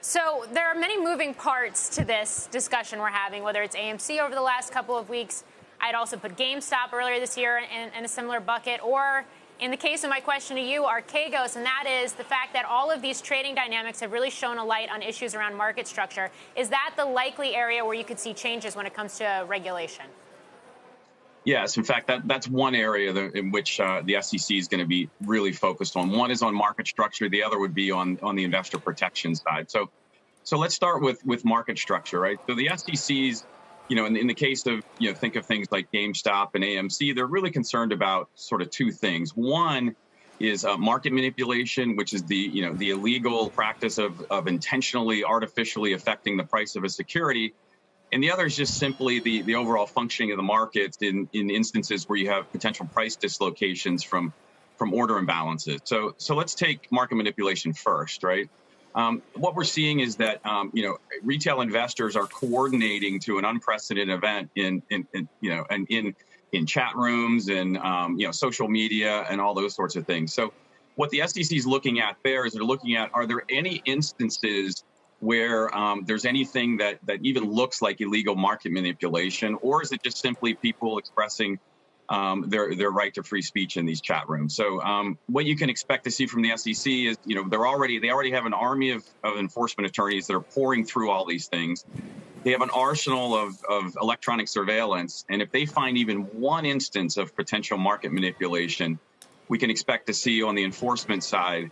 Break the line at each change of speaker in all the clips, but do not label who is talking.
So there are many moving parts to this discussion we're having, whether it's AMC over the last couple of weeks. I'd also put GameStop earlier this year in a similar bucket, or in the case of my question to you, Archegos, and that is the fact that all of these trading dynamics have really shown a light on issues around market structure. Is that the likely area where you could see changes when it comes to regulation?
Yes, in fact, that's one area in which the SEC is going to be really focused on. One is on market structure. The other would be on the investor protection side. So let's start with market structure, right? So the SEC's, in the case of, think of things like GameStop and AMC, they're really concerned about sort of two things. One is market manipulation, which is the illegal practice of intentionally, artificially affecting the price of a security. And the other is just simply the overall functioning of the markets in instances where you have potential price dislocations from order imbalances. So let's take market manipulation first, right? What we're seeing is that retail investors are coordinating to an unprecedented event in chat rooms and social media and all those sorts of things. So what the SEC is looking at there is they're looking at, are there any instances where there's anything that even looks like illegal market manipulation, or is it just simply people expressing their right to free speech in these chat rooms? So what you can expect to see from the SEC is, they already have an army of enforcement attorneys that are pouring through all these things. They have an arsenal of electronic surveillance, and if they find even one instance of potential market manipulation, we can expect to see on the enforcement side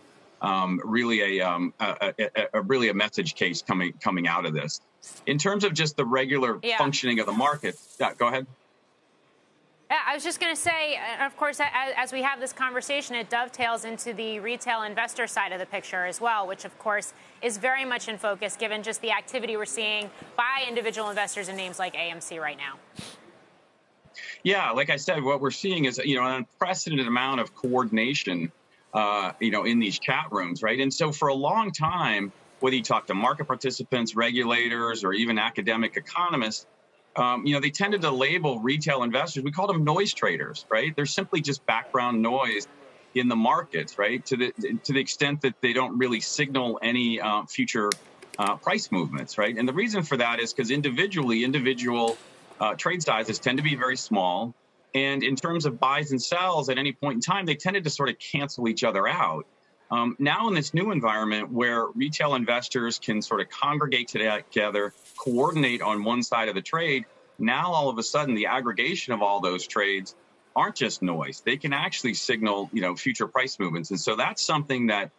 really a message case coming out of this. In terms of just the regular functioning of the market, go ahead.
I was just going to say, of course, as we have this conversation, it dovetails into the retail investor side of the picture as well, which, of course, is very much in focus given just the activity we're seeing by individual investors in names like AMC right now.
Yeah, like I said, what we're seeing is, an unprecedented amount of coordination, in these chat rooms, right? And so for a long time, whether you talk to market participants, regulators, or even academic economists, they tended to label retail investors, we call them noise traders, right? They're simply just background noise in the markets, right? To the extent that they don't really signal any future price movements, right? And the reason for that is because individual trade sizes tend to be very small. And in terms of buys and sells at any point in time, they tended to sort of cancel each other out. Now in this new environment where retail investors can sort of congregate together, coordinate on one side of the trade, now all of a sudden the aggregation of all those trades aren't just noise. They can actually signal, future price movements. And so that's something that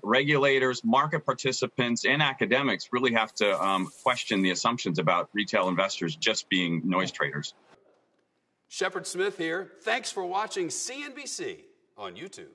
regulators, market participants, and academics really have to question the assumptions about retail investors just being noise traders.
Shepard Smith here. Thanks for watching CNBC on YouTube.